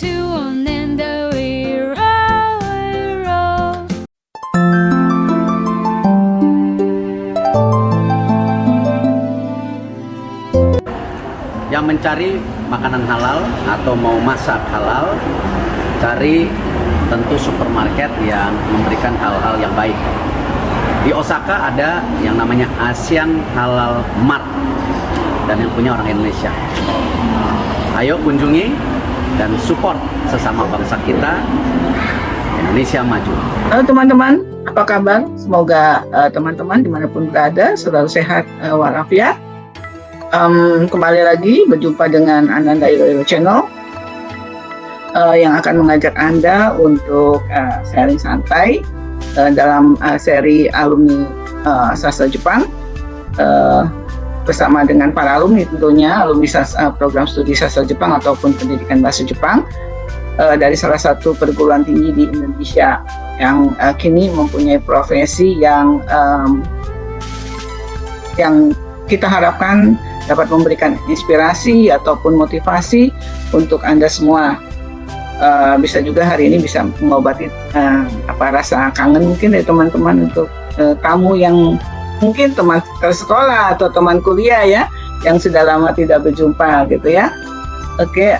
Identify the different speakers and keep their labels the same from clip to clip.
Speaker 1: two, and then we roll, we roll.
Speaker 2: Yang mencari makanan halal atau mau masak halal, cari tentu supermarket yang memberikan hal-hal yang baik. Di Osaka ada yang namanya Asian Halal Mart dan yang punya orang Indonesia. Ayo kunjungi dan support sesama bangsa kita, Indonesia maju.
Speaker 3: Halo teman-teman, apa kabar? Semoga teman-teman dimanapun berada selalu sehat walafiat. Kembali lagi berjumpa dengan Ananda Iloilo Channel yang akan mengajak Anda untuk sharing santai dalam seri alumni sastra Jepang bersama dengan para alumni tentunya, alumni program studi sastra Jepang ataupun pendidikan bahasa Jepang dari salah satu perguruan tinggi di Indonesia yang kini mempunyai profesi yang kita harapkan dapat memberikan inspirasi ataupun motivasi untuk Anda semua. Bisa juga hari ini bisa mengobati rasa kangen mungkin dari teman-teman untuk tamu yang mungkin teman sekolah atau teman kuliah ya, yang sudah lama tidak berjumpa gitu ya. Oke,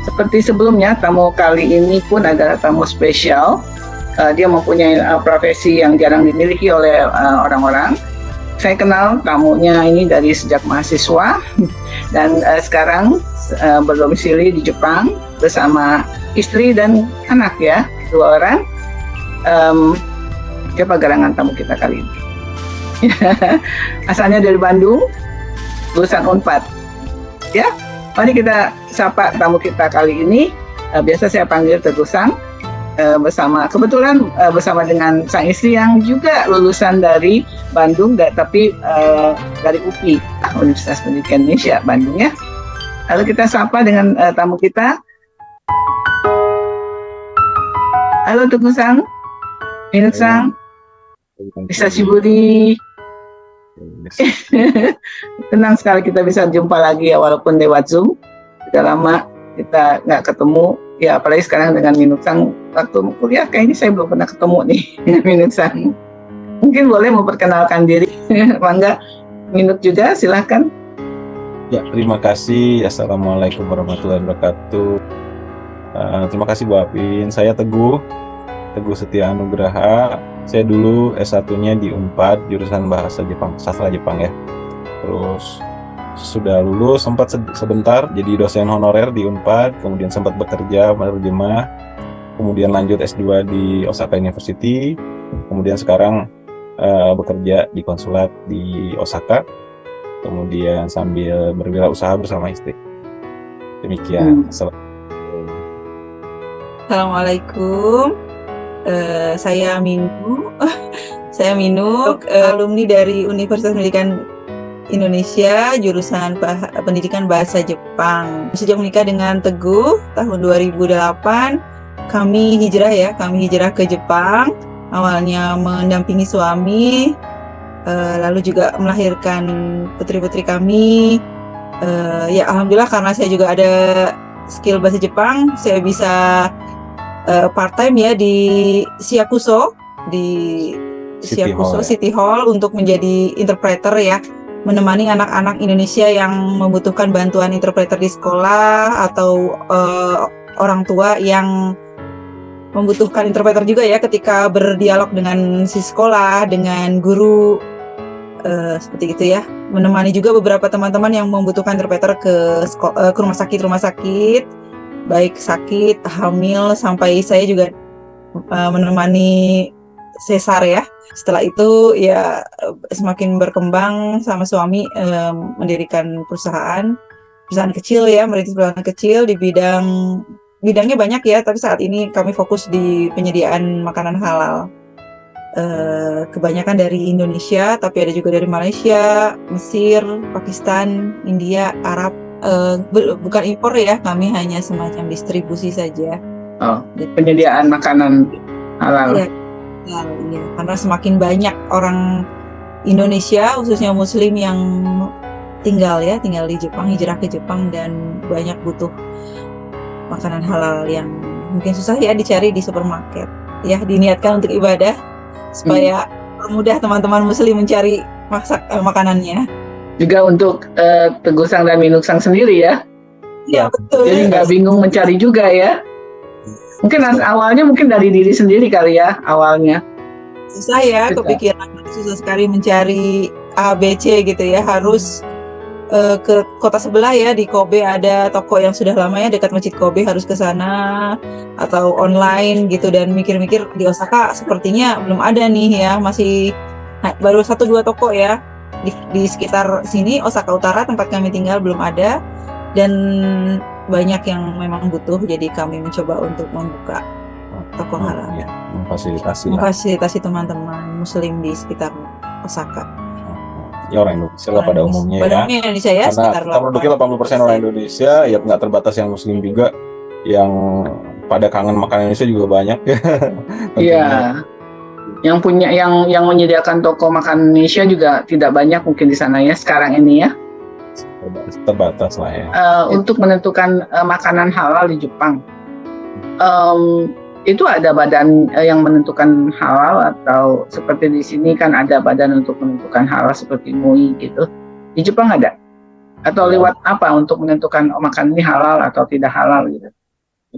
Speaker 3: seperti sebelumnya, tamu kali ini pun adalah tamu spesial. Dia mempunyai profesi yang jarang dimiliki oleh orang-orang. Saya kenal tamunya ini dari sejak mahasiswa dan sekarang berdomisili di Jepang bersama istri dan anak ya, 2 orang. Siapa gerangan tamu kita kali ini? Asalnya dari Bandung, lulusan Unpad. Ya, mari kita sapa tamu kita kali ini. Biasa saya panggil Teguh Sang. Kebetulan bersama dengan sang istri yang juga lulusan dari Bandung, tapi dari UPI, Universitas Pendidikan Indonesia Bandung ya. Lalu kita sapa dengan tamu kita. Halo Teguh Sang, Minut Sang, bisa Shiburi. Tenang sekali kita bisa jumpa lagi ya, walaupun lewat Zoom. Sudah lama kita nggak ketemu. Ya, apalagi sekarang dengan Minut Sang, waktu kuliah kayaknya saya belum pernah ketemu nih dengan Minut Sang. Mungkin boleh memperkenalkan diri, Mangga. Minut juga, silahkan.
Speaker 4: Ya, terima kasih. Assalamualaikum warahmatullahi wabarakatuh. Terima kasih Bu Apin. Saya Teguh Setia Anugraha. Saya dulu S1-nya di Unpad, jurusan bahasa Jepang, sastra Jepang ya. Terus sudah lulus, sempat sebentar jadi dosen honorer di Unpad, kemudian sempat bekerja menerjemah, kemudian lanjut S2 di Osaka University, kemudian sekarang bekerja di konsulat di Osaka, kemudian sambil berwirausaha bersama istri. Demikian.
Speaker 5: Assalamualaikum. Saya Minuk, alumni dari Universitas Pendidikan Indonesia, jurusan pendidikan bahasa Jepang. Sejak menikah dengan Teguh tahun 2008, kami hijrah ke Jepang. Awalnya mendampingi suami, lalu juga melahirkan putri-putri kami. Ya alhamdulillah, karena saya juga ada skill bahasa Jepang, saya bisa part time ya di Siakuso, City Hall untuk menjadi interpreter ya, menemani anak-anak Indonesia yang membutuhkan bantuan interpreter di sekolah atau orang tua yang membutuhkan interpreter juga ya ketika berdialog dengan si sekolah, dengan guru, seperti itu ya. Menemani juga beberapa teman-teman yang membutuhkan interpreter ke rumah sakit, baik sakit, hamil, sampai saya juga menemani sesar ya. Setelah itu ya semakin berkembang sama suami, mendirikan perusahaan kecil ya, merintis perusahaan kecil di bidangnya banyak ya, tapi saat ini kami fokus di penyediaan makanan halal. Kebanyakan dari Indonesia, tapi ada juga dari Malaysia, Mesir, Pakistan, India, Arab. Bukan impor ya, kami hanya semacam distribusi saja.
Speaker 3: Oh, penyediaan makanan halal.
Speaker 5: Ya, karena semakin banyak orang Indonesia, khususnya Muslim yang tinggal di Jepang, hijrah ke Jepang, dan banyak butuh makanan halal yang mungkin susah ya dicari di supermarket. Ya, diniatkan untuk ibadah supaya permudah teman-teman muslim mencari makanannya.
Speaker 3: Juga untuk Teguh Sang dan Minuk Sang sendiri ya.
Speaker 5: Ya, betul.
Speaker 3: Jadi nggak bingung mencari juga ya. Mungkin awalnya mungkin dari diri sendiri kali ya awalnya.
Speaker 5: Susah ya, kepikiran susah sekali mencari A, B, C gitu ya. Harus ke kota sebelah ya, di Kobe ada toko yang sudah lama ya dekat Masjid Kobe, harus ke sana atau online gitu, dan mikir-mikir di Osaka sepertinya belum ada nih ya, masih baru 1-2 toko ya di sekitar sini Osaka Utara tempat kami tinggal belum ada, dan banyak yang memang butuh, jadi kami mencoba untuk membuka toko halal
Speaker 4: Ya, memfasilitasi
Speaker 5: teman-teman muslim di sekitar Osaka.
Speaker 4: Ya, orang Indonesia lah pada umumnya ya.
Speaker 5: Indonesia ya,
Speaker 4: Karena kita produknya 80% orang Indonesia, ya nggak terbatas yang muslim juga, yang pada kangen makan Indonesia juga banyak ya.
Speaker 3: Iya. Yang punya yang menyediakan toko makan Indonesia juga tidak banyak mungkin di sana ya sekarang ini ya.
Speaker 4: Terbatas lah ya.
Speaker 3: Untuk menentukan makanan halal di Jepang, itu ada badan yang menentukan halal, atau seperti di sini kan ada badan untuk menentukan halal seperti MUI gitu. Di Jepang ada? Atau lewat apa untuk menentukan makanan ini halal atau tidak halal gitu?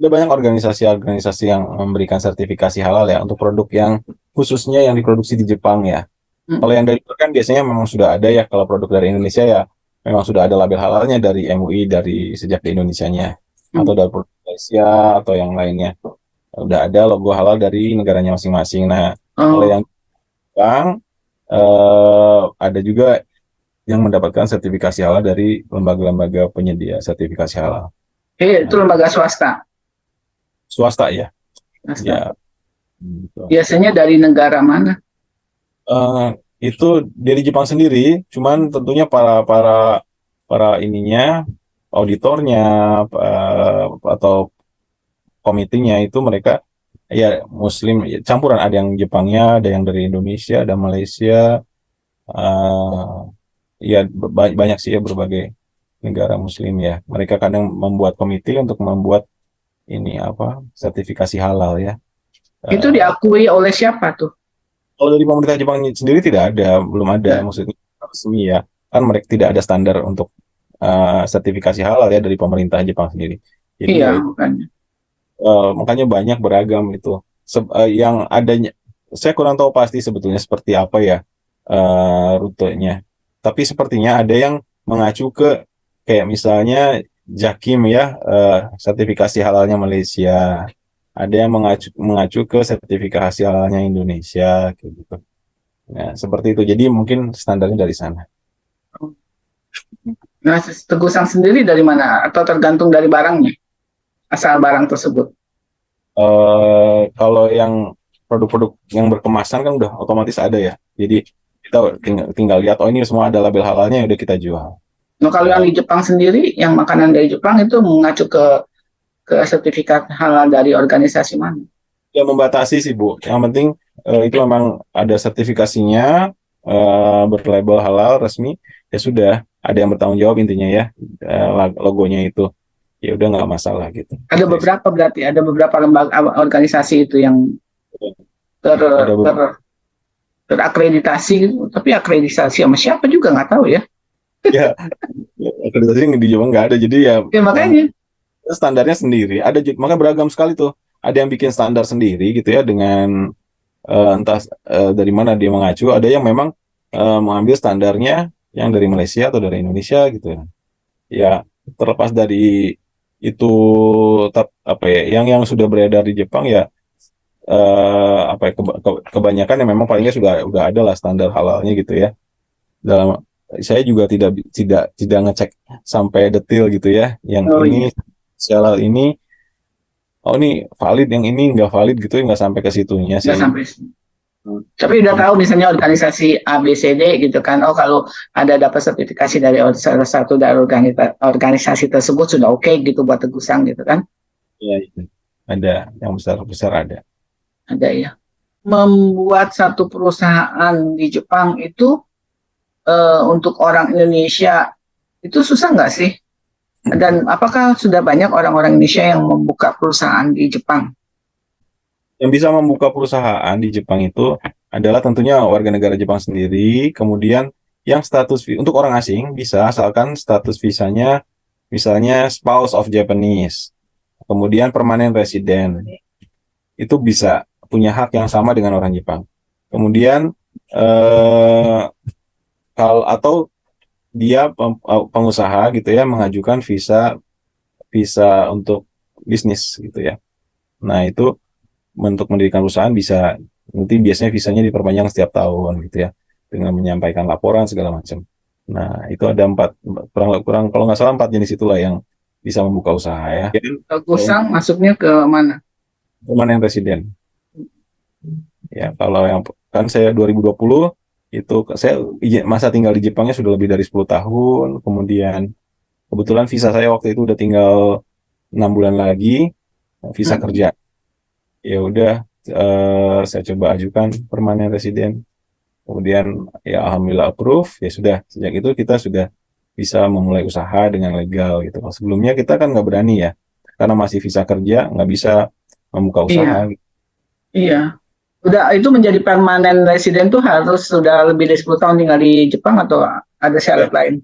Speaker 4: Ada banyak organisasi-organisasi yang memberikan sertifikasi halal ya untuk produk yang khususnya yang diproduksi di Jepang ya. Kalau yang dari luar kan biasanya memang sudah ada ya. Kalau produk dari Indonesia ya memang sudah ada label halalnya dari MUI dari sejak di Indonesianya, atau dari produk Malaysia atau yang lainnya. Udah ada logo halal dari negaranya masing-masing. Nah, kalau yang Jepang ada juga yang mendapatkan sertifikasi halal dari lembaga-lembaga penyedia sertifikasi halal.
Speaker 3: Itu lembaga swasta.
Speaker 4: Swasta ya.
Speaker 3: Swasta.
Speaker 4: Ya.
Speaker 3: Biasanya dari negara mana?
Speaker 4: Itu dari Jepang sendiri, cuman tentunya para ininya, auditornya atau komitinya itu mereka ya muslim, campuran, ada yang Jepangnya, ada yang dari Indonesia, ada Malaysia, ya banyak sih ya, berbagai negara muslim ya. Mereka kadang membuat komite untuk membuat ini sertifikasi halal ya.
Speaker 3: Itu diakui oleh siapa tuh?
Speaker 4: Kalau dari pemerintah Jepang sendiri tidak ada, belum ada, maksudnya resmi ya. Kan mereka tidak ada standar untuk sertifikasi halal ya dari pemerintah Jepang sendiri. Jadi
Speaker 3: iya,
Speaker 4: makanya banyak beragam itu. Yang adanya, saya kurang tahu pasti sebetulnya seperti apa ya rutenya. Tapi sepertinya ada yang mengacu ke kayak misalnya JAKIM ya, sertifikasi halalnya Malaysia. Ada yang mengacu ke sertifikasi halalnya Indonesia, kayak gitu. Nah, seperti itu. Jadi mungkin standarnya dari sana.
Speaker 3: Nah, Teguh Sang sendiri dari mana? Atau tergantung dari barangnya? Asal barang tersebut?
Speaker 4: Kalau yang produk-produk yang berkemasan kan udah otomatis ada ya. Jadi kita tinggal lihat, oh ini semua ada label halalnya, udah kita jual.
Speaker 3: Nah, kalau yang di Jepang sendiri, yang makanan dari Jepang itu mengacu ke sertifikat halal dari organisasi mana?
Speaker 4: Ya membatasi sih Bu. Yang penting itu memang ada sertifikasinya, berlabel halal resmi. Ya sudah, ada yang bertanggung jawab intinya ya, logonya itu. Ya udah nggak masalah gitu.
Speaker 3: Ada beberapa, berarti ada beberapa lembaga organisasi itu yang terakreditasi gitu. Tapi akreditasi sama siapa juga nggak tahu ya.
Speaker 4: Ya, akreditasi di Jepang nggak ada, jadi ya
Speaker 3: makanya
Speaker 4: standarnya sendiri. Maka beragam sekali tuh. Ada yang bikin standar sendiri gitu ya, dengan entah dari mana dia mengacu. Ada yang memang mengambil standarnya yang dari Malaysia atau dari Indonesia gitu ya. Ya terlepas dari itu, yang sudah beredar di Jepang ya, kebanyakan yang memang palingnya udah ada lah standar halalnya gitu ya. Saya juga tidak ngecek sampai detail gitu ya. Yang ini halal ini, ini valid, yang ini nggak valid gitu, nggak sampai ke situnya sih.
Speaker 3: Tapi udah tahu misalnya organisasi ABCD gitu kan, kalau ada dapat sertifikasi dari salah satu dari organisasi tersebut sudah oke gitu buat Teguh Sang gitu kan?
Speaker 4: Iya, ada yang besar ada.
Speaker 3: Ada ya. Membuat satu perusahaan di Jepang itu untuk orang Indonesia itu susah nggak sih? Dan apakah sudah banyak orang-orang Indonesia yang membuka perusahaan di Jepang?
Speaker 4: Yang bisa membuka perusahaan di Jepang itu adalah tentunya warga negara Jepang sendiri, kemudian yang untuk orang asing bisa asalkan status visanya misalnya spouse of Japanese, kemudian permanent resident, itu bisa punya hak yang sama dengan orang Jepang. Kemudian eh, kalau atau dia pengusaha gitu ya mengajukan visa visa untuk bisnis gitu ya. Nah, itu untuk mendirikan perusahaan bisa nanti biasanya visanya diperpanjang setiap tahun gitu ya dengan menyampaikan laporan segala macam. Nah, itu ada kurang kurang kalau nggak salah 4 jenis itulah yang bisa membuka usaha ya.
Speaker 3: Gusang masuknya ke mana?
Speaker 4: Permanent resident. Ya, kalau yang kan saya 2020 itu saya masa tinggal di Jepangnya sudah lebih dari 10 tahun. Kemudian kebetulan visa saya waktu itu udah tinggal 6 bulan lagi, visa kerja. Ya udah, saya coba ajukan permanent resident. Kemudian ya alhamdulillah approve. Ya sudah, sejak itu kita sudah bisa memulai usaha dengan legal gitu. Sebelumnya kita kan nggak berani ya, karena masih visa kerja, nggak bisa membuka usaha.
Speaker 3: Iya, iya. Udah itu menjadi permanent resident tuh harus sudah lebih dari 10 tahun tinggal di Jepang atau ada
Speaker 4: Ya,
Speaker 3: syarat lain?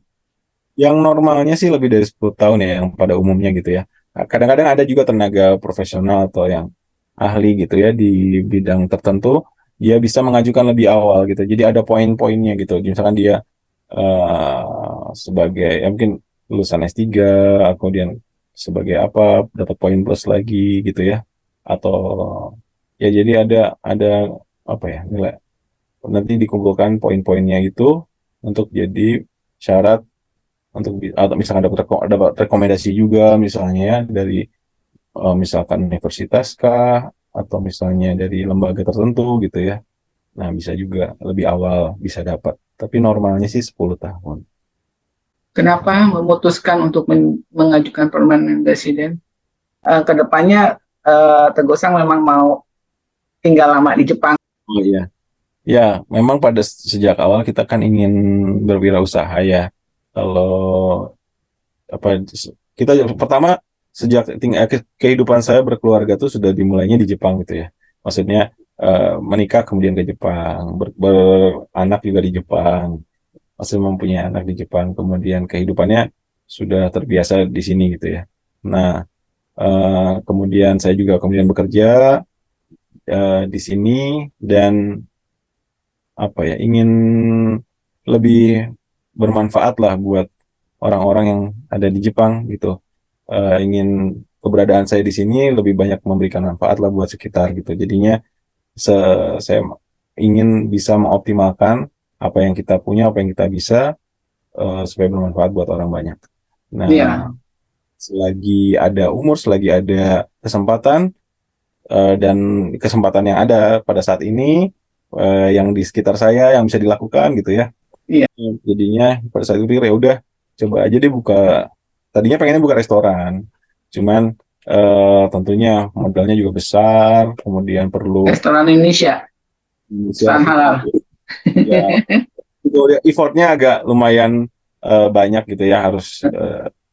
Speaker 4: yang normalnya sih lebih dari 10 tahun ya, yang pada umumnya gitu ya. Nah, kadang-kadang ada juga tenaga profesional atau yang ahli gitu ya di bidang tertentu, dia bisa mengajukan lebih awal gitu. Jadi ada poin-poinnya gitu. Misalkan dia sebagai ya mungkin lulusan S3, kemudian sebagai apa dapat poin plus lagi gitu ya. Atau ya jadi ada apa ya nilai nanti dikumpulkan poin-poinnya itu untuk jadi syarat untuk atau misalkan dapat rekomendasi juga misalnya ya dari misalkan universitas kah atau misalnya dari lembaga tertentu gitu ya. Nah, bisa juga lebih awal bisa dapat. Tapi normalnya sih 10 tahun.
Speaker 3: Kenapa memutuskan untuk mengajukan permanent resident? Kedepannya Tegosang memang mau tinggal lama di Jepang.
Speaker 4: Oh iya. Ya, memang pada sejak awal kita kan ingin berwirausaha ya. Kalau apa kita pertama sejak kehidupan saya berkeluarga tuh sudah dimulainya di Jepang gitu ya. Maksudnya menikah kemudian ke Jepang, beranak juga di Jepang, masih mempunyai anak di Jepang, kemudian kehidupannya sudah terbiasa di sini gitu ya. Nah, kemudian saya juga kemudian bekerja di sini dan apa ya ingin lebih bermanfaat lah buat orang-orang yang ada di Jepang gitu. Ingin keberadaan saya di sini lebih banyak memberikan manfaat lah buat sekitar gitu. Jadinya saya ingin bisa mengoptimalkan apa yang kita punya, apa yang kita bisa supaya bermanfaat buat orang banyak. Nah,
Speaker 3: Iya,
Speaker 4: selagi ada umur, selagi ada kesempatan dan kesempatan yang ada pada saat ini yang di sekitar saya yang bisa dilakukan gitu ya.
Speaker 3: iya,
Speaker 4: Jadinya pada saat itu pikir ya udah coba aja deh buka. Tadinya pengennya buka restoran, cuman tentunya modalnya juga besar, kemudian perlu
Speaker 3: restoran Indonesia,
Speaker 4: inisial
Speaker 3: restoran halal.
Speaker 4: ya itu effortnya agak lumayan banyak gitu ya harus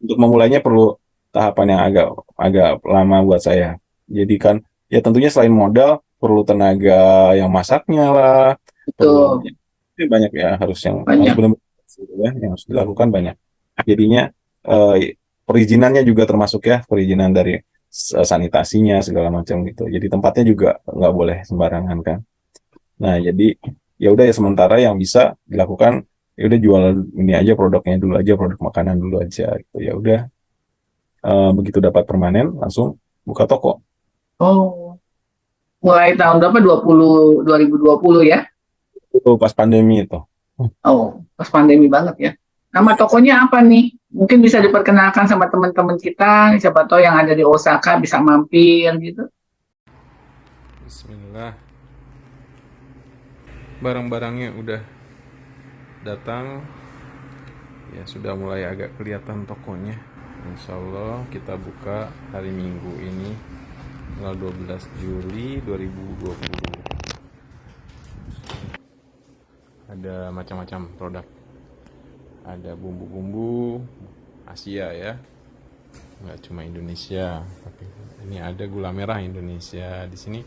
Speaker 4: untuk memulainya perlu tahapan yang agak agak lama buat saya. Jadi kan ya tentunya selain modal perlu tenaga yang masaknya lah, perlu
Speaker 3: Betul,
Speaker 4: ya, banyak ya harus
Speaker 3: banyak.
Speaker 4: benar-benar gitu ya yang harus dilakukan banyak. Jadinya perizinannya juga termasuk ya perizinan dari sanitasinya segala macam gitu. Jadi tempatnya juga nggak boleh sembarangan kan. Nah, jadi ya udah ya sementara yang bisa dilakukan ya udah jual ini aja produknya dulu aja, produk makanan dulu aja gitu. Ya udah begitu dapat permanen langsung buka toko.
Speaker 3: Oh, mulai tahun berapa? 2020 ya?
Speaker 4: Itu pas pandemi itu.
Speaker 3: Oh, pas pandemi banget ya. Nama tokonya apa nih? Mungkin bisa diperkenalkan sama teman-teman kita, siapa tahu yang ada di Osaka bisa mampir gitu.
Speaker 6: Bismillah. Barang-barangnya udah datang. Ya sudah mulai agak kelihatan tokonya. Insya Allah kita buka hari Minggu ini tanggal 12 Juli 2020. Ada macam-macam produk. Ada bumbu-bumbu Asia ya. nggak cuma Indonesia, tapi ini ada gula merah Indonesia. Di sini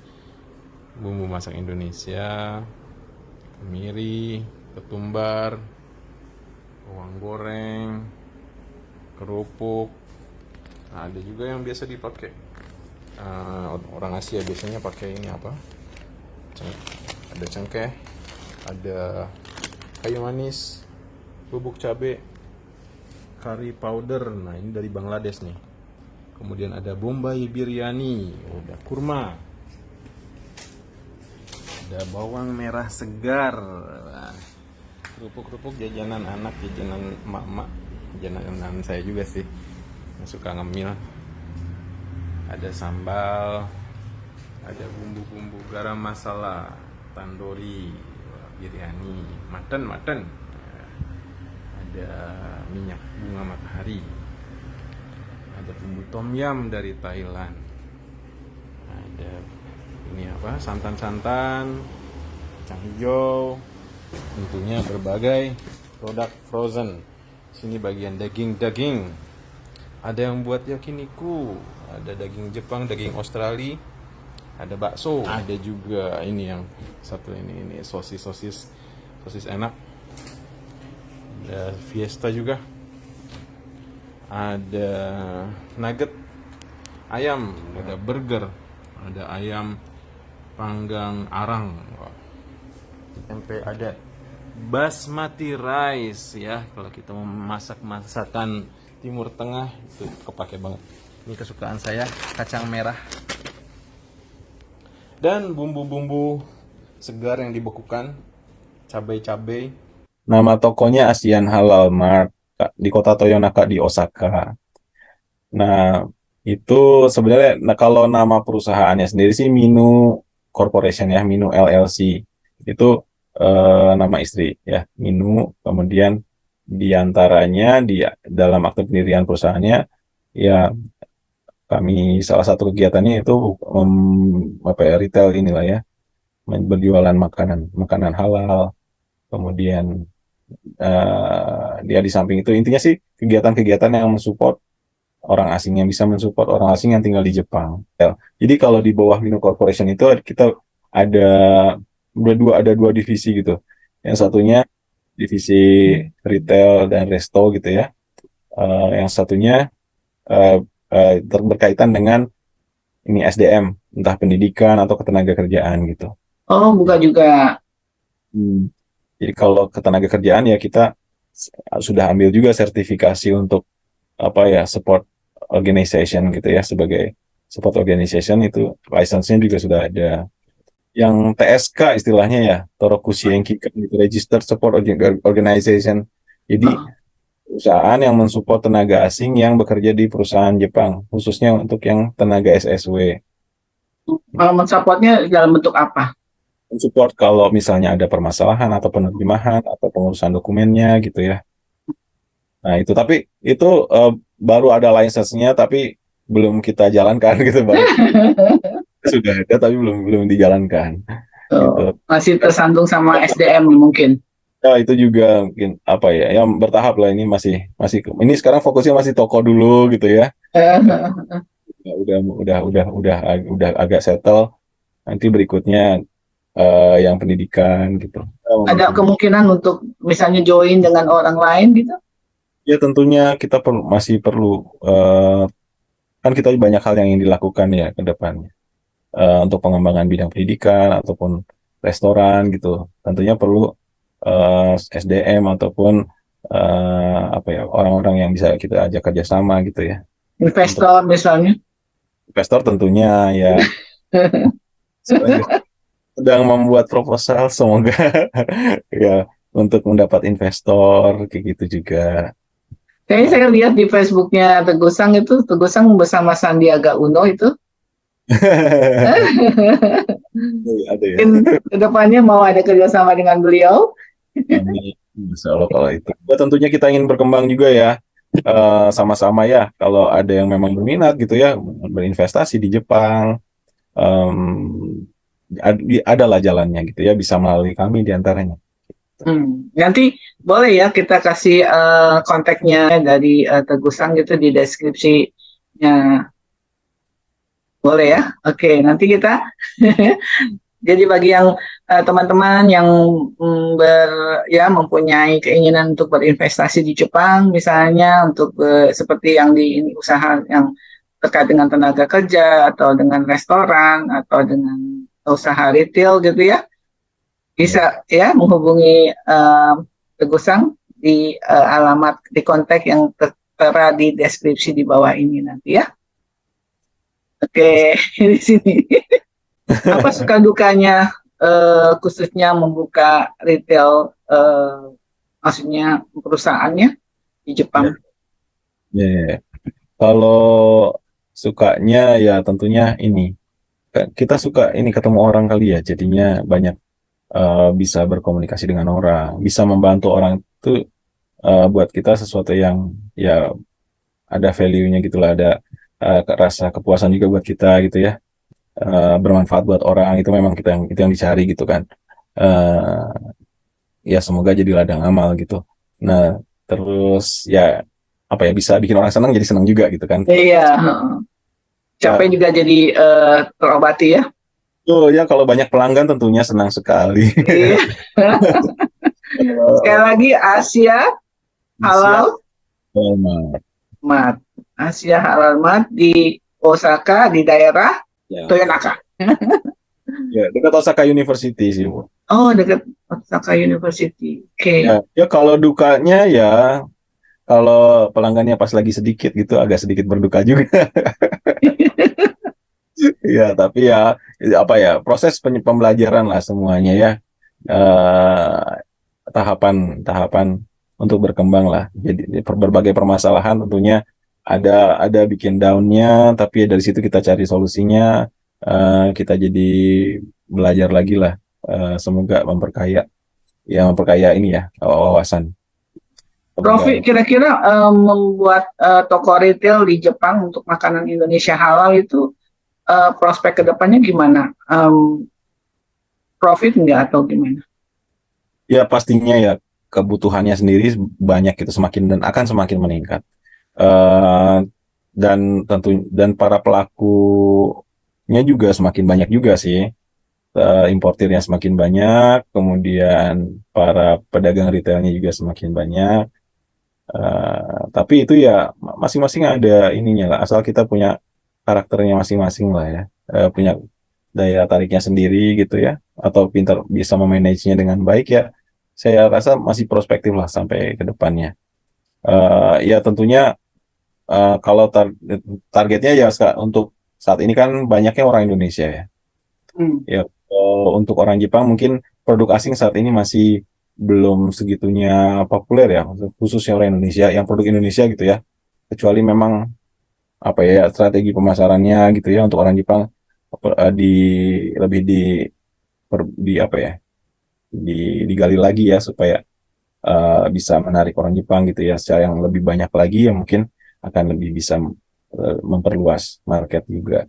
Speaker 6: bumbu masak Indonesia, kemiri, ketumbar, bawang goreng, kerupuk. Nah, ada juga yang biasa dipakai orang Asia, biasanya pakai ini apa? Ada cengkeh, ada kayu manis, bubuk cabai, curry powder. Nah, ini dari Bangladesh nih. Kemudian ada Bombay biryani, ada kurma, ada bawang merah segar. Nah, kerupuk-kerupuk jajanan anak, jajanan emak-emak, jajanan saya juga sih yang suka ngemil. Ada sambal, ada bumbu-bumbu garam masala, tandoori, biryani, mutton. Ada minyak bunga matahari, ada bumbu tom yum dari Thailand, ada ini apa, santan-santan, kacang hijau, tentunya berbagai produk frozen. Sini bagian daging, ada yang buat yakiniku, ada daging Jepang, daging Australia, ada bakso, ada juga ini yang satu ini sosis enak, ada fiesta juga, ada nugget ayam, ada burger, ada ayam panggang arang, tempe, ada basmati rice ya. Kalau kita mau masak masakan Timur Tengah itu kepake banget. Ini kesukaan saya, kacang merah dan bumbu-bumbu segar yang dibekukan, cabai-cabai.
Speaker 4: Nama tokonya Asian Halal Mart di kota Toyonaka di Osaka. Nah, itu sebenarnya kalau nama perusahaannya sendiri sih Minu Corporation ya, Minu LLC. Itu nama istri ya, Minu. Kemudian diantaranya di dalam akte pendirian perusahaannya ya, kami salah satu kegiatannya itu retail inilah ya, berjualan makanan halal. Kemudian dia di samping itu intinya sih kegiatan-kegiatan yang mensupport orang asing, yang bisa mensupport orang asing yang tinggal di Jepang. Ya. Jadi kalau di bawah Minu Corporation itu kita ada dua divisi gitu. Yang satunya divisi retail dan resto gitu ya. Yang satunya berkaitan dengan ini SDM, entah pendidikan atau ketenaga kerjaan gitu.
Speaker 3: Oh, buka juga.
Speaker 4: Jadi kalau ketenaga kerjaan ya kita sudah ambil juga sertifikasi untuk apa ya, support organization gitu ya, sebagai support organization itu license-nya juga sudah ada. Yang TSK istilahnya ya, Torokushi Enkikan gitu, Registered Support Organization. Jadi perusahaan yang mensupport tenaga asing yang bekerja di perusahaan Jepang, khususnya untuk yang tenaga SSW.
Speaker 3: Kalau mensupportnya dalam bentuk apa?
Speaker 4: Mensupport kalau misalnya ada permasalahan atau penerjemahan atau pengurusan dokumennya gitu ya. Nah itu, tapi itu baru ada license-nya tapi belum kita jalankan gitu Bang. Sudah ada tapi belum dijalankan. Gitu.
Speaker 3: Masih tersandung sama SDM mungkin.
Speaker 4: Ya itu juga mungkin apa ya, yang bertahap lah, ini masih ini sekarang fokusnya masih toko dulu gitu ya. Udah agak settle. Nanti berikutnya yang pendidikan gitu.
Speaker 3: Ada kemungkinan untuk misalnya join dengan orang lain gitu?
Speaker 4: Ya tentunya kita masih perlu, kan kita banyak hal yang ingin dilakukan ya ke depannya. Untuk pengembangan bidang pendidikan ataupun restoran gitu. Tentunya perlu SDM ataupun apa ya, orang-orang yang bisa kita ajak kerjasama gitu ya.
Speaker 3: Investor misalnya?
Speaker 4: Investor tentunya ya. Sedang membuat proposal, semoga ya untuk mendapat investor kayak gitu juga.
Speaker 3: Kayaknya saya lihat di Facebooknya Tegusang itu, Tegusang bersama Sandiaga Uno itu.
Speaker 4: Ada ya.
Speaker 3: Kedepannya mau ada kerjasama dengan beliau.
Speaker 4: Amin. Insya Allah kalau itu. Ya, tentunya kita ingin berkembang juga ya, sama-sama ya. Kalau ada yang memang berminat gitu ya, berinvestasi di Jepang, adalah jalannya gitu ya, bisa melalui kami diantaranya.
Speaker 3: Nanti boleh ya kita kasih kontaknya dari Tegusang gitu di deskripsi Ya, boleh ya. Oke, nanti kita jadi bagi yang teman-teman yang ya mempunyai keinginan untuk berinvestasi di Jepang, misalnya untuk seperti yang di ini usaha yang terkait dengan tenaga kerja atau dengan restoran atau dengan usaha retail gitu ya, bisa ya menghubungi Teguh Sang di alamat di kontak yang tertera di deskripsi di bawah ini nanti ya. Oke, di sini. Apa suka dukanya khususnya membuka retail maksudnya perusahaannya di Jepang?
Speaker 4: Ya, ya, ya. Kalau sukanya ya tentunya ini kita suka ini ketemu orang kali ya, jadinya banyak bisa berkomunikasi dengan orang, bisa membantu orang itu buat kita sesuatu yang ya ada value-nya gitulah, ada rasa kepuasan juga buat kita gitu ya. Bermanfaat buat orang itu memang itu yang dicari gitu kan. Eh, ya semoga jadi ladang amal gitu. Nah, terus ya apa ya, bisa bikin orang senang jadi senang juga gitu kan.
Speaker 3: Iya, capek
Speaker 4: Ya,
Speaker 3: juga jadi terobati ya.
Speaker 4: oh ya, kalau banyak pelanggan tentunya senang sekali.
Speaker 3: Iya. Sekali lagi Asia
Speaker 4: Siap,
Speaker 3: Halal
Speaker 4: Mas.
Speaker 3: Mart. Asia Halal Mart di Osaka di daerah
Speaker 4: Ya,
Speaker 3: Toyonaka.
Speaker 4: ya, dekat Osaka University sih, Bu.
Speaker 3: Oh, dekat Osaka University.
Speaker 4: Ya,
Speaker 3: Oke.
Speaker 4: ya kalau dukanya ya kalau pelanggannya pas lagi sedikit gitu agak sedikit berduka juga. Ya, tapi ya apa ya, proses pembelajaran lah semuanya ya. Tahapan-tahapan untuk berkembang lah. Jadi berbagai permasalahan tentunya ada bikin down-nya, tapi ya dari situ kita cari solusinya. Kita jadi belajar lagi lah. Semoga memperkaya ini ya wawasan.
Speaker 3: Profi, kira-kira membuat toko retail di Jepang untuk makanan Indonesia halal itu prospek kedepannya gimana? Profit nggak atau gimana?
Speaker 4: Ya pastinya ya kebutuhannya sendiri banyak, itu semakin dan akan semakin meningkat. Eh, dan para pelakunya juga semakin banyak juga sih. Importirnya semakin banyak, kemudian para pedagang retailnya juga semakin banyak. Tapi itu ya masing-masing ada ininya lah, asal kita punya karakternya masing-masing lah ya. Punya daya tariknya sendiri gitu ya, atau pintar bisa memanagenya dengan baik ya, saya rasa masih prospektif lah sampai ke depannya. Ya tentunya kalau targetnya ya untuk saat ini kan banyaknya orang Indonesia ya.
Speaker 3: Hmm.
Speaker 4: Ya, untuk orang Jepang mungkin produk asing saat ini masih belum segitunya populer ya, khususnya orang Indonesia, yang produk Indonesia gitu ya. Kecuali memang apa ya, strategi pemasarannya gitu ya untuk orang Jepang di lebih di apa ya, digali lagi ya supaya bisa menarik orang Jepang gitu ya secara yang lebih banyak lagi, yang mungkin akan lebih bisa memperluas market juga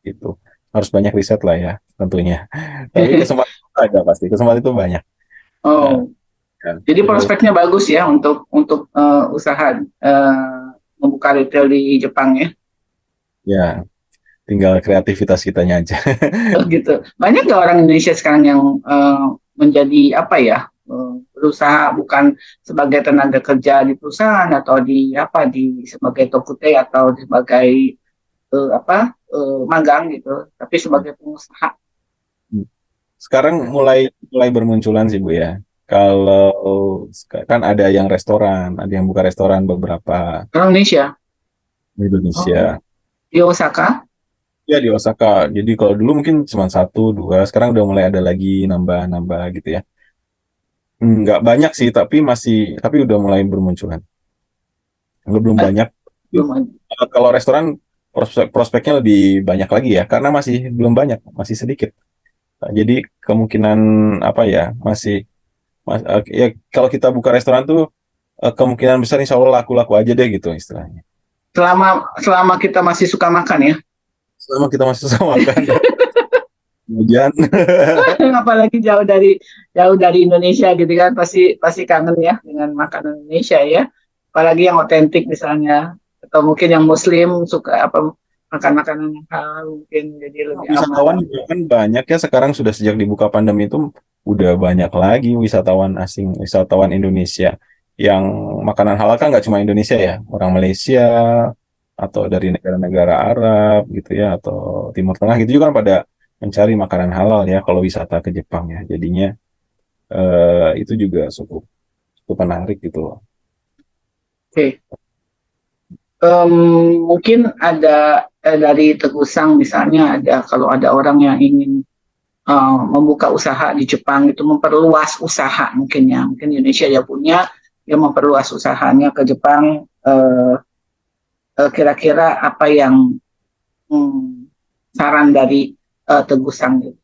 Speaker 4: gitu. Harus banyak riset lah ya tentunya. Tapi kesempatan ada, pasti kesempatan itu banyak. Eh,
Speaker 3: Oh,
Speaker 4: ya.
Speaker 3: jadi
Speaker 4: Terus
Speaker 3: prospeknya bagus ya untuk usaha membuka retail di Jepang ya.
Speaker 4: ya tinggal kreativitas kitanya aja.
Speaker 3: Oh, gitu. Banyak nggak orang Indonesia sekarang yang menjadi apa ya, berusaha bukan sebagai tenaga kerja di perusahaan atau di apa di sebagai tokute atau sebagai magang gitu, tapi sebagai pengusaha.
Speaker 4: Sekarang mulai mulai bermunculan sih Bu ya. Kalau kan ada yang restoran, ada yang buka restoran beberapa
Speaker 3: Orang Indonesia.
Speaker 4: di
Speaker 3: Oh,
Speaker 4: Indonesia.
Speaker 3: di Osaka.
Speaker 4: Ya di Osaka. Jadi kalau dulu mungkin cuma satu, dua, sekarang udah mulai ada lagi nambah-nambah gitu ya. Nggak banyak sih, tapi udah mulai bermunculan. Belum
Speaker 3: Eh,
Speaker 4: banyak.
Speaker 3: belum ada.
Speaker 4: Kalau restoran prospeknya lebih banyak lagi ya, karena masih belum banyak, masih sedikit. Nah, jadi kemungkinan apa ya, ya kalau kita buka restoran tuh kemungkinan besar insya Allah laku-laku aja deh gitu istilahnya.
Speaker 3: Selama kita masih suka makan ya.
Speaker 4: Selama kita masih sama makan, hujan.
Speaker 3: Apalagi jauh dari Indonesia gitu kan, pasti pasti kangen ya dengan makanan Indonesia ya. Apalagi yang otentik misalnya atau mungkin yang Muslim suka apa makan makanan yang halal mungkin jadi lebih aman.
Speaker 4: Wisatawan juga kan banyak ya sekarang, sudah sejak dibuka pandemi itu udah banyak lagi wisatawan asing, wisatawan Indonesia yang makanan halal kan nggak cuma Indonesia ya, orang Malaysia atau dari negara-negara Arab gitu ya, atau Timur Tengah gitu juga kan pada mencari makanan halal ya kalau wisata ke Jepang ya. Jadinya itu juga cukup cukup menarik gitu loh.
Speaker 3: Oke. Mungkin ada dari Tegusang misalnya ada kalau ada orang yang ingin membuka usaha di Jepang itu memperluas usaha mungkin Indonesia ya punya yang memperluas usahanya ke Jepang kira-kira apa yang saran dari Tegusang gitu.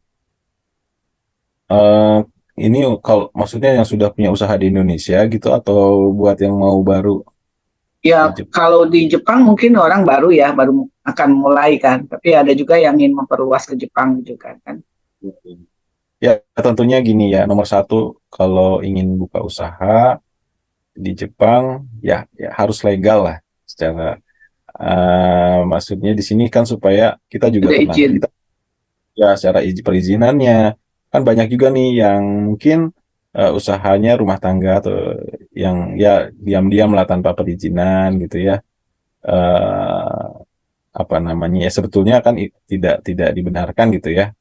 Speaker 4: Eh, ini kalau maksudnya yang sudah punya usaha di Indonesia gitu atau buat yang mau baru
Speaker 3: Ya
Speaker 4: di Jepang?
Speaker 3: kalau di Jepang mungkin orang baru ya baru akan mulai kan tapi ada juga yang ingin memperluas ke Jepang juga kan.
Speaker 4: Ya tentunya gini ya, nomor satu kalau ingin buka usaha di Jepang ya harus legal lah secara maksudnya di sini kan supaya kita juga
Speaker 3: Ada
Speaker 4: tenang.
Speaker 3: izin.
Speaker 4: Kita ya secara perizinannya kan banyak juga nih yang mungkin usahanya rumah tangga atau yang ya diam-diam lah tanpa perizinan gitu ya. eh Apa namanya ya sebetulnya kan tidak dibenarkan gitu ya.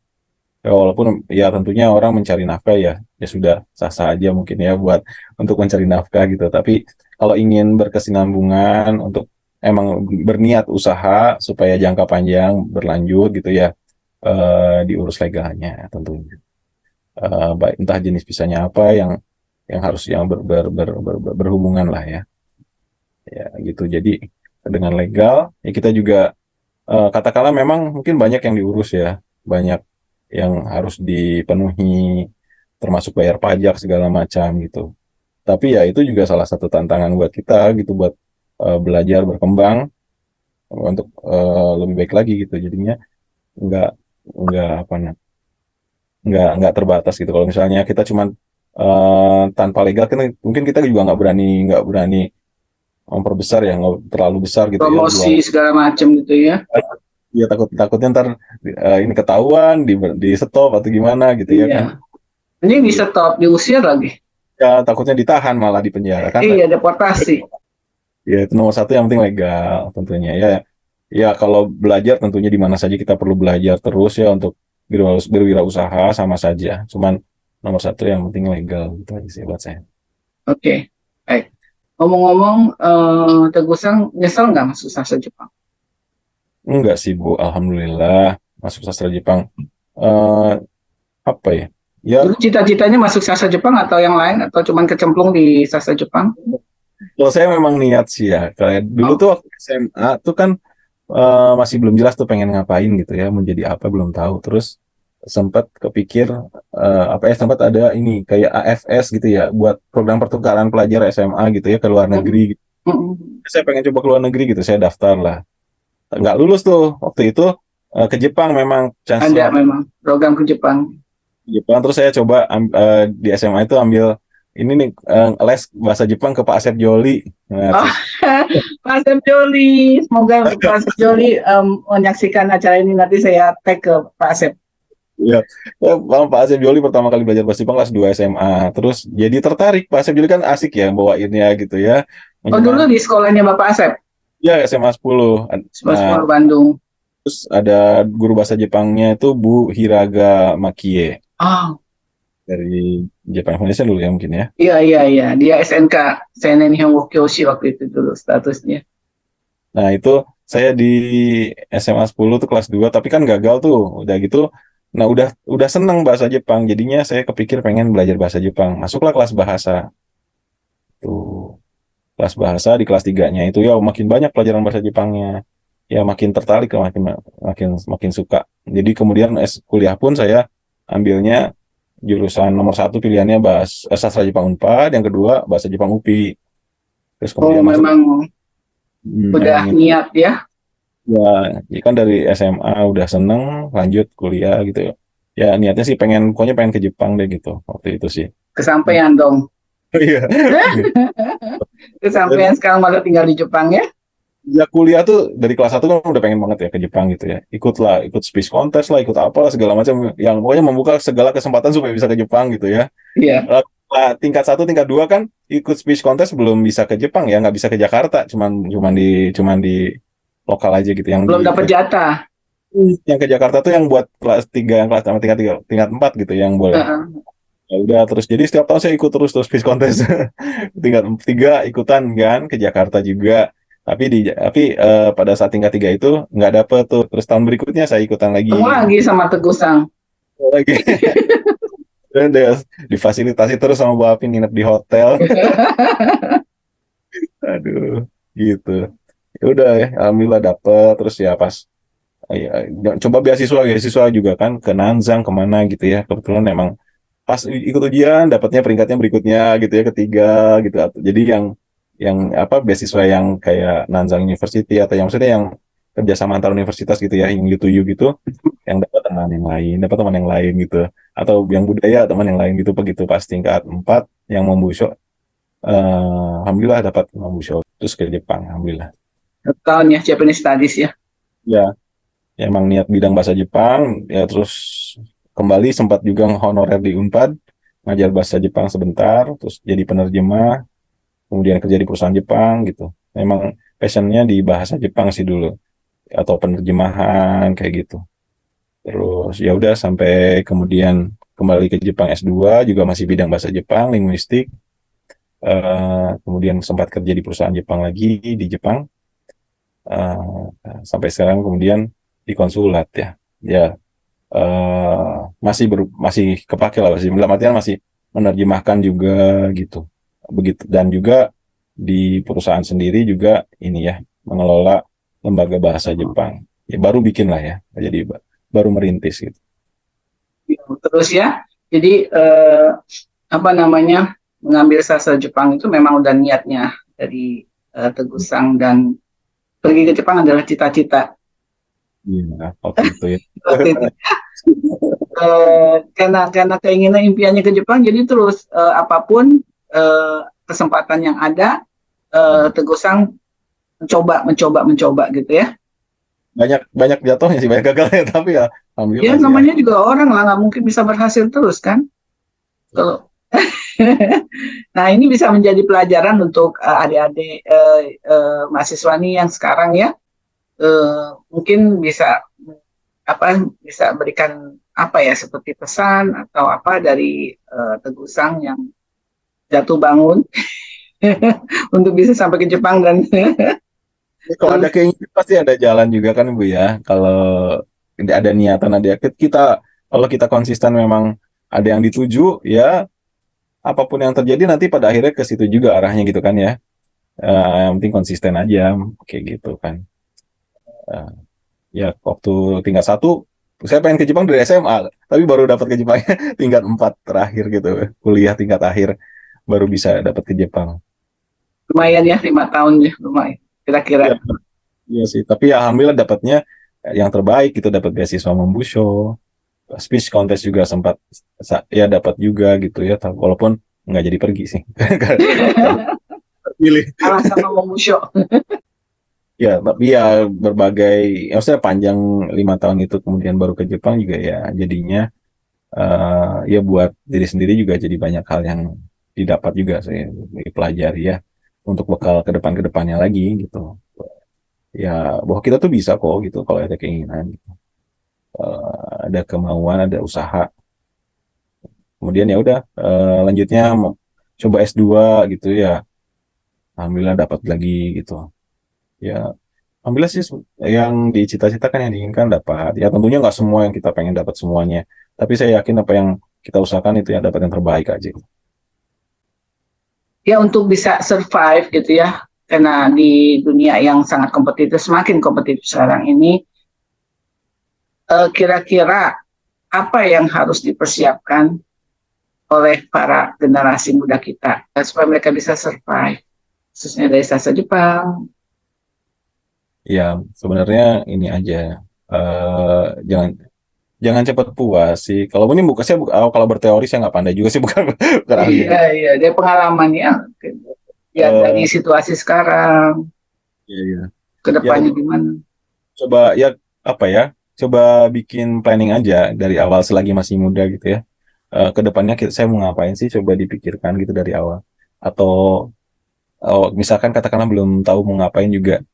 Speaker 4: Ya, walaupun ya tentunya orang mencari nafkah ya sudah sah-sah aja mungkin ya buat untuk mencari nafkah gitu. Tapi kalau ingin berkesinambungan untuk emang berniat usaha supaya jangka panjang berlanjut gitu ya, diurus legalnya tentunya. Baik entah jenis visanya apa yang harus yang berhubungan lah ya gitu. Jadi dengan legal ya kita juga katakanlah memang mungkin banyak yang diurus ya, banyak yang harus dipenuhi, termasuk bayar pajak segala macam gitu. Tapi ya itu juga salah satu tantangan buat kita gitu, buat belajar berkembang untuk lebih baik lagi gitu. Jadinya nggak nggak apa nggak terbatas gitu. Kalau misalnya kita cuman tanpa legal kan mungkin kita juga nggak berani memperbesar ya, nggak terlalu besar gitu ya jual.
Speaker 3: Promosi segala macam gitu ya.
Speaker 4: Ya takutnya ntar ini ketahuan di stop atau gimana gitu ya kan.
Speaker 3: Iya. Ini bisa top diusir lagi.
Speaker 4: Ya takutnya ditahan malah di penjara kan.
Speaker 3: Iya deportasi.
Speaker 4: Ya itu nomor satu yang penting legal tentunya ya. Ya kalau belajar tentunya di mana saja kita perlu belajar terus ya untuk berwirausaha sama saja. Cuman nomor satu yang penting legal gitu aja sih buat saya.
Speaker 3: Oke. Baik. Ngomong-ngomong, Tegusang nyesel nggak masuk sastra Jepang?
Speaker 4: Enggak sih Bu, alhamdulillah masuk sastra Jepang. Eh Apa ya? Ya
Speaker 3: Dulu cita-citanya masuk sastra Jepang atau yang lain atau cuman kecemplung di sastra Jepang?
Speaker 4: kalau saya memang niat sih ya. Kayak dulu
Speaker 3: Oh,
Speaker 4: tuh waktu SMA tuh kan masih belum jelas tuh pengen ngapain gitu ya, menjadi apa belum tahu. Terus sempat kepikir apa ya sempat ada ini kayak AFS gitu ya buat program pertukaran pelajar SMA gitu ya ke luar negeri gitu. Saya pengen coba ke luar negeri gitu, saya daftar lah. Nggak lulus tuh waktu itu ke Jepang memang
Speaker 3: ada
Speaker 4: chance-nya
Speaker 3: memang program ke Jepang.
Speaker 4: di Jepang. Terus saya coba di SMA itu ambil ini nih les bahasa Jepang ke Pak Asep Joli. Nah,
Speaker 3: Oh, Pak Asep Joli. Semoga Pak Asep Joli menyaksikan acara ini nanti saya tag ke Pak Asep.
Speaker 4: iya. Pak Asep Joli pertama kali belajar bahasa Jepang kelas 2 SMA. Terus jadi tertarik. Pak Asep Joli kan asik ya bawainnya gitu ya.
Speaker 3: Oh, dulu di sekolahnya Bapak Asep,
Speaker 4: Ya SMA 10. Nah,
Speaker 3: 10 Bandung.
Speaker 4: terus ada guru bahasa Jepangnya itu Bu Hiraga Makie
Speaker 3: Oh,
Speaker 4: dari Jepang Foundation dulu ya mungkin ya.
Speaker 3: iya. Dia SNK, Seinen Hyonggo Kyoshi waktu itu dulu statusnya.
Speaker 4: Nah, itu saya di SMA 10 tuh kelas 2 tapi kan gagal tuh. Udah gitu. Nah, udah seneng bahasa Jepang. Jadinya saya kepikir pengen belajar bahasa Jepang. Masuklah kelas bahasa. Tuh. Kelas bahasa di kelas 3-nya itu ya makin banyak pelajaran bahasa Jepangnya. Ya makin tertarik, makin makin makin suka. Jadi kemudian kuliah pun saya ambilnya jurusan nomor satu pilihannya sastra Jepang Unpad, yang kedua bahasa Jepang UPI. Terus
Speaker 3: Oh,
Speaker 4: kemudian masuk
Speaker 3: memang udah
Speaker 4: memang
Speaker 3: niat ya.
Speaker 4: ya kan dari SMA udah seneng lanjut kuliah gitu ya. Ya niatnya sih pokoknya pengen ke Jepang deh gitu waktu itu sih.
Speaker 3: Kesampaian dong.
Speaker 4: Iya.
Speaker 3: Kesampaian sekarang malah tinggal di Jepang ya.
Speaker 4: Ya kuliah tuh dari kelas 1 kan udah pengen banget ya ke Jepang gitu ya. Ikut speech contest lah, ikut apalah segala macam yang pokoknya membuka segala kesempatan supaya bisa ke Jepang gitu ya.
Speaker 3: Iya,
Speaker 4: Tingkat 1, tingkat 2 kan ikut speech contest belum bisa ke Jepang ya, nggak bisa ke Jakarta, cuman di lokal aja gitu.
Speaker 3: belum dapat jatah.
Speaker 4: Yang ke Jakarta tuh yang buat kelas 3, yang kelas sama tingkat 3, tingkat 4 gitu yang boleh.
Speaker 3: Heeh.
Speaker 4: Ya udah terus jadi setiap tahun saya ikut terus speech contest. Tingkat 3 ikutan kan ke Jakarta juga. Tapi pada saat tingkat 3 itu nggak dapet tuh. Terus tahun berikutnya saya ikutan
Speaker 3: Ketemu
Speaker 4: lagi.
Speaker 3: lagi sama Teguh Sang.
Speaker 4: Lagi. Dan difasilitasi terus sama Bu Apin nginep di hotel. Aduh, gitu. Ya udah ya, alhamdulillah dapet. Terus ya pas ya, coba beasiswa juga kan ke Nanzang kemana gitu ya. Kebetulan emang pas ikut ujian dapatnya peringkatnya berikutnya gitu ya, ketiga gitu. Jadi yang apa beasiswa yang kayak Nanzang University atau yang maksudnya yang kerjasama antar universitas gitu ya, yang U2U gitu, yang dapat teman yang lain gitu, atau yang budaya teman yang lain gitu. Begitu pas tingkat 4 yang Mombusho, alhamdulillah dapat Mombusho terus ke Jepang, alhamdulillah.
Speaker 3: Tahun ya Japanese Studies ya.
Speaker 4: Ya, ya emang niat bidang bahasa Jepang ya, terus kembali sempat juga honorer di Unpad ngajar bahasa Jepang sebentar, terus jadi penerjemah, kemudian kerja di perusahaan Jepang gitu. Memang passionnya di bahasa Jepang sih dulu, atau penerjemahan kayak gitu. Terus ya udah sampai kemudian kembali ke Jepang S2 juga masih bidang bahasa Jepang, linguistik. Kemudian sempat kerja di perusahaan Jepang lagi di Jepang. Eh, Sampai sekarang kemudian di konsulat ya. Ya masih kepake lah, masih dalam artian masih menerjemahkan juga gitu. Begitu, dan juga di perusahaan sendiri juga ini ya, mengelola lembaga bahasa Jepang. Ya baru bikin lah ya. Jadi baru merintis gitu.
Speaker 3: Terus ya. Jadi apa namanya, mengambil sastra Jepang itu memang udah niatnya dari Teguh Sang, dan pergi ke Jepang adalah cita-cita
Speaker 4: Iya, waktu itu ya.
Speaker 3: waktu itu. Karena keinginan impiannya ke Jepang, jadi terus apapun kesempatan yang ada, Teguh Sang mencoba gitu ya.
Speaker 4: Banyak banyak jatuhnya sih, banyak gagalnya, tapi ya
Speaker 3: Ya
Speaker 4: alhamdulillah sih ya.
Speaker 3: namanya juga orang lah, nggak mungkin bisa berhasil terus kan. Kalau nah ini bisa menjadi pelajaran untuk adik-adik mahasiswa nih yang sekarang ya, mungkin bisa berikan apa ya, seperti pesan atau apa dari Teguh Sang yang jatuh bangun untuk bisa sampai ke Jepang dan
Speaker 4: Jadi kalau ada keinginan pasti ada jalan juga kan Bu ya. Kalau ada niatan, kita kalau kita konsisten memang ada yang dituju ya, apapun yang terjadi nanti pada akhirnya ke situ juga arahnya gitu kan ya. Yang penting konsisten aja kayak gitu kan. Eh, Ya waktu tingkat 1 saya pengen ke Jepang dari SMA, tapi baru dapat ke Jepangnya tingkat 4 terakhir gitu. Kuliah tingkat akhir baru bisa dapat ke Jepang.
Speaker 3: lumayan ya, 5 tahun ya lumayan kira-kira.
Speaker 4: Iya, iya sih. Tapi ya alhamdulillah dapatnya yang terbaik gitu, dapat beasiswa Mombusho. Speech contest juga sempat ya dapat juga gitu ya, walaupun nggak jadi pergi sih. Pilih.
Speaker 3: Kalah sama Momusho.
Speaker 4: Ya, tapi ya berbagai, ya maksudnya panjang 5 tahun itu kemudian baru ke Jepang juga ya jadinya ya buat diri sendiri juga jadi banyak hal yang didapat juga sih, dipelajari ya untuk bekal ke depannya lagi gitu. Ya bahwa kita tuh bisa kok gitu kalau ada keinginan, gitu. Ada kemauan, ada usaha. Kemudian ya udah lanjutnya mau coba S2 gitu ya. Alhamdulillah dapat lagi gitu. Ya alhamdulillah sih yang dicita-citakan, yang diinginkan dapat. Ya tentunya nggak semua yang kita pengen dapat semuanya. Tapi saya yakin apa yang kita usahakan itu yang dapat yang terbaik aja.
Speaker 3: Ya untuk bisa survive gitu ya, karena di dunia yang sangat kompetitif, semakin kompetitif sekarang ini, kira-kira apa yang harus dipersiapkan oleh para generasi muda kita supaya mereka bisa survive, khususnya dari sastra Jepang.
Speaker 4: Ya sebenarnya ini aja, jangan jangan cepat puas sih. Kalau ini bukan saya kalau berteori saya nggak pandai juga sih, bukan ahli.
Speaker 3: Iya, iya, dari pengalaman ya. Ya dari
Speaker 4: Eh,
Speaker 3: situasi sekarang.
Speaker 4: iya, iya.
Speaker 3: ke
Speaker 4: Ya
Speaker 3: depannya gimana?
Speaker 4: coba ya apa ya? Coba bikin planning aja dari awal selagi masih muda gitu ya. Ke depannya saya mau ngapain sih? Coba dipikirkan gitu dari awal. Atau misalkan katakanlah belum tahu mau ngapain juga,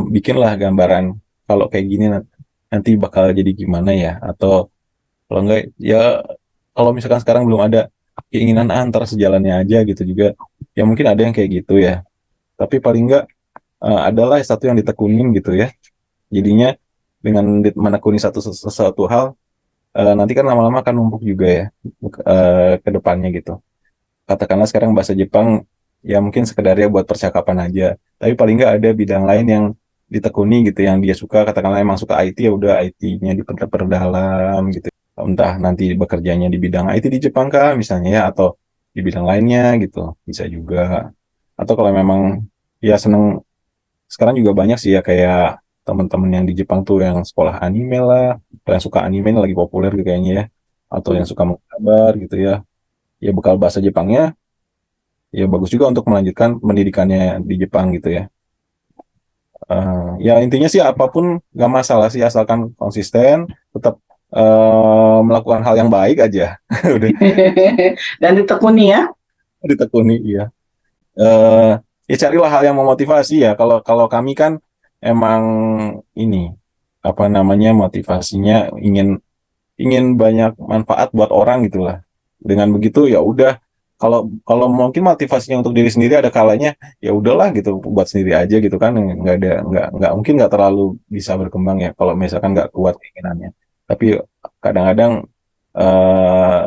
Speaker 4: bikinlah gambaran kalau kayak gini nanti bakal jadi gimana ya. Atau kalau enggak ya kalau misalkan sekarang belum ada keinginan antar sejalannya aja gitu juga. Ya mungkin ada yang kayak gitu ya. Tapi paling enggak adalah satu yang ditekunin gitu ya. Jadinya dengan menekuni sesuatu hal, nanti kan lama-lama akan numpuk juga ya ke depannya gitu. Katakanlah sekarang bahasa Jepang ya mungkin sekedarnya buat percakapan aja. Tapi paling nggak ada bidang lain yang ditekuni gitu yang dia suka. Katakanlah emang suka IT ya udah IT-nya diperdalam gitu. Entah nanti bekerjanya di bidang IT di Jepang kah misalnya ya atau di bidang lainnya gitu bisa juga. Atau kalau memang ya seneng sekarang juga banyak sih ya kayak teman-teman yang di Jepang tuh yang sekolah anime lah, yang suka anime ini lagi populer gitu kayaknya ya, atau yang suka menggambar gitu ya, ya bekal bahasa Jepangnya ya bagus juga untuk melanjutkan pendidikannya di Jepang gitu ya. Ya intinya sih apapun nggak masalah sih asalkan konsisten, tetap melakukan hal yang baik aja, udah
Speaker 3: Dan ditekuni ya.
Speaker 4: ditekuni ya. Eh, ya carilah hal yang memotivasi ya. Kalau kalau kami kan emang ini apa namanya motivasinya ingin ingin banyak manfaat buat orang gitulah. Dengan begitu ya udah kalau kalau mungkin motivasinya untuk diri sendiri ada kalanya ya udahlah gitu buat sendiri aja gitu kan nggak ada nggak mungkin nggak terlalu bisa berkembang ya kalau misalkan nggak kuat keinginannya. Tapi kadang-kadang eh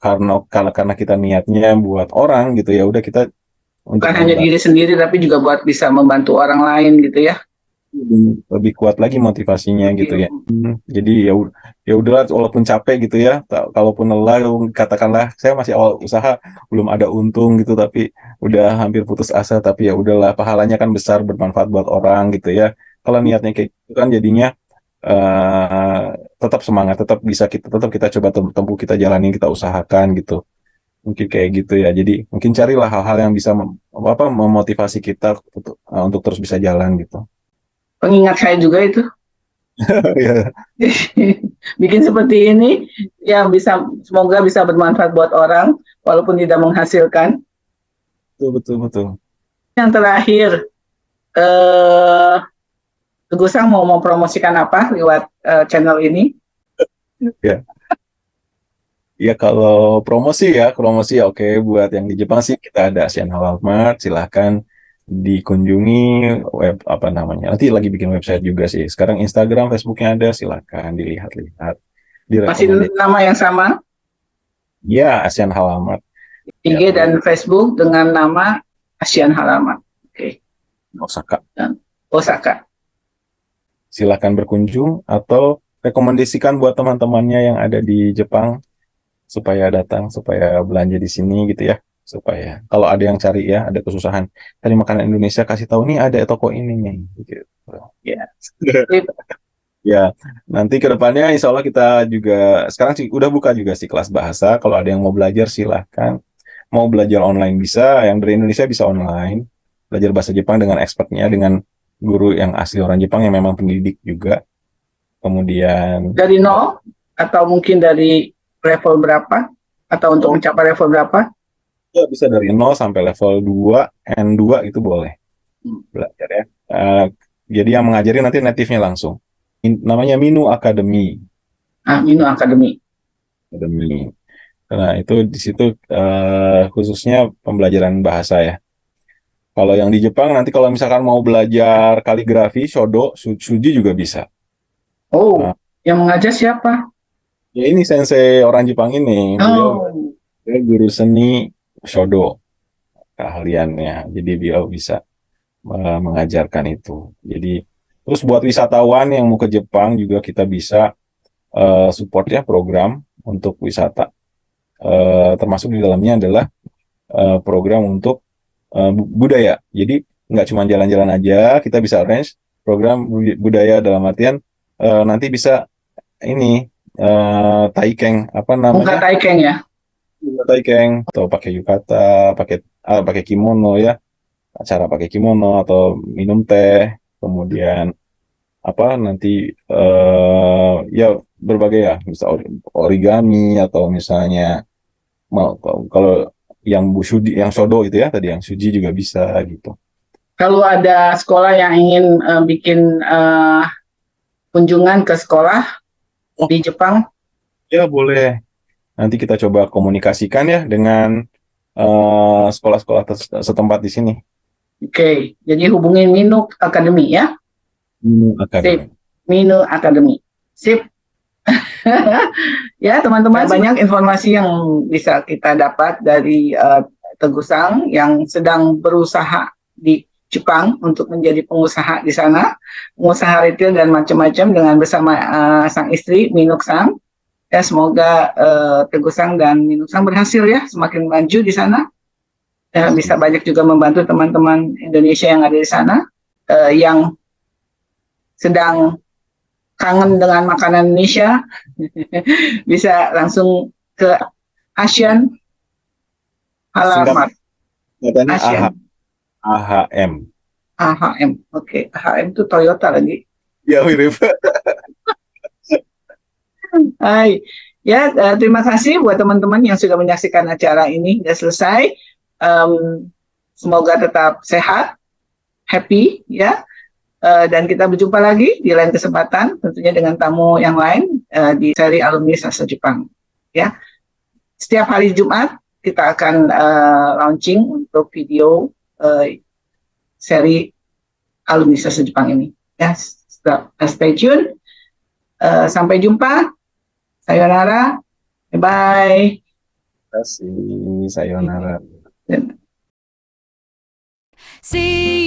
Speaker 4: karena kita niatnya buat orang gitu ya udah kita untuk
Speaker 3: Bukan hanya
Speaker 4: membantu
Speaker 3: diri sendiri tapi juga buat bisa membantu orang lain gitu ya.
Speaker 4: lebih kuat lagi motivasinya gitu
Speaker 3: Oke.
Speaker 4: ya. Jadi ya udahlah walaupun capek gitu ya, kalaupun lelah katakanlah saya masih awal usaha belum ada untung gitu tapi udah hampir putus asa tapi ya udahlah pahalanya kan besar bermanfaat buat orang gitu ya. Kalau niatnya kayak gitu kan jadinya eh tetap semangat, tetap kita coba tempuh kita jalanin kita usahakan gitu. Mungkin kayak gitu ya. Jadi mungkin carilah hal-hal yang bisa memotivasi kita untuk terus bisa jalan gitu.
Speaker 3: Pengingat saya juga itu.
Speaker 4: Ya.
Speaker 3: Bikin seperti ini yang bisa semoga bisa bermanfaat buat orang walaupun tidak menghasilkan.
Speaker 4: Betul, betul, betul.
Speaker 3: Yang terakhir, eh Teguh Sang mau mempromosikan apa lewat channel ini?
Speaker 4: Ya, ya kalau promosi ya oke. Buat yang di Jepang sih kita ada Asian Halal Mart, silahkan dikunjungi web apa namanya. Nanti lagi bikin website juga sih. Sekarang Instagram, Facebooknya ada, silahkan dilihat-lihat,
Speaker 3: Masih
Speaker 4: direkomendasi.
Speaker 3: nama yang sama,
Speaker 4: Ya, Asian Halal Mart. Ya,
Speaker 3: IG dan Facebook dengan nama Asian Halaman. Oke,
Speaker 4: Osaka.
Speaker 3: dan Osaka.
Speaker 4: Silahkan berkunjung atau rekomendasikan buat teman-temannya yang ada di Jepang supaya datang, supaya belanja di sini gitu ya. Supaya kalau ada yang cari ya, ada kesusahan cari makanan Indonesia kasih tahu nih ada toko ini nih gitu.
Speaker 3: Ya.
Speaker 4: Ya, nanti ke depannya insya Allah kita juga sekarang sih udah buka juga sih kelas bahasa. Kalau ada yang mau belajar silahkan. Mau belajar online bisa, yang dari Indonesia bisa online. Belajar bahasa Jepang dengan expertnya, dengan guru yang asli orang Jepang yang memang pendidik juga. Kemudian
Speaker 3: Dari nol atau mungkin dari level berapa atau untuk mencapai level berapa?
Speaker 4: ya bisa dari nol sampai level 2, N2 itu boleh belajar ya. Jadi yang mengajari nanti native-nya langsung. Namanya Minu Academy.
Speaker 3: Minu Academy.
Speaker 4: Academy. Nah, itu di situ khususnya pembelajaran bahasa ya. Kalau yang di Jepang nanti kalau misalkan mau belajar kaligrafi, shodo, suji juga bisa.
Speaker 3: Oh,
Speaker 4: Nah,
Speaker 3: yang mengajar siapa?
Speaker 4: ya ini sensei orang Jepang ini,
Speaker 3: Oh,
Speaker 4: beliau guru seni shodo keahliannya. Jadi beliau bisa mengajarkan itu. Jadi terus buat wisatawan yang mau ke Jepang juga kita bisa support ya program untuk wisata. Termasuk di dalamnya adalah program untuk budaya. Jadi nggak cuma jalan-jalan aja, kita bisa arrange program budaya dalam artian nanti bisa ini taikeng apa
Speaker 3: Muka
Speaker 4: namanya
Speaker 3: Taikeng ya?
Speaker 4: taikeng atau pakai yukata, pakai kimono ya, acara pakai kimono atau minum teh, kemudian apa nanti ya berbagai ya, bisa origami atau misalnya kalau yang Bu Sudi, yang Sodo itu ya tadi, yang Suji juga bisa gitu.
Speaker 3: Kalau ada sekolah yang ingin bikin kunjungan ke sekolah di Jepang,
Speaker 4: Ya boleh. Nanti kita coba komunikasikan ya dengan sekolah-sekolah setempat di sini.
Speaker 3: oke. Jadi hubungin Minu Academy ya. Sip,
Speaker 4: Akademi.
Speaker 3: Minu Academy. Sip. Ya teman-teman, banyak informasi yang bisa kita dapat dari Teguh Sang yang sedang berusaha di Jepang untuk menjadi pengusaha di sana, pengusaha retail dan macam-macam dengan bersama sang istri Minuk Sang. Ya semoga Teguh Sang dan Minuk Sang berhasil ya, semakin maju di sana. Bisa banyak juga membantu teman-teman Indonesia yang ada di sana, yang sedang kangen dengan makanan Indonesia, bisa langsung ke Asian Halal Mart.
Speaker 4: Katanya
Speaker 3: Asian
Speaker 4: AHM.
Speaker 3: AHM. Oke, AHM itu Toyota lagi.
Speaker 4: Ya mirip.
Speaker 3: Hai. Ya, terima kasih buat teman-teman yang sudah menyaksikan acara ini. Sudah selesai. Semoga tetap sehat, happy, ya. Dan kita berjumpa lagi di lain kesempatan, tentunya dengan tamu yang lain di seri alumni Sastra Jepang. Ya, setiap hari Jumat kita akan launching untuk video seri alumni Sastra Jepang ini. Ya, stay tune. Sampai jumpa. Sayonara. Bye.
Speaker 4: Terima kasih. Sayonara.
Speaker 1: See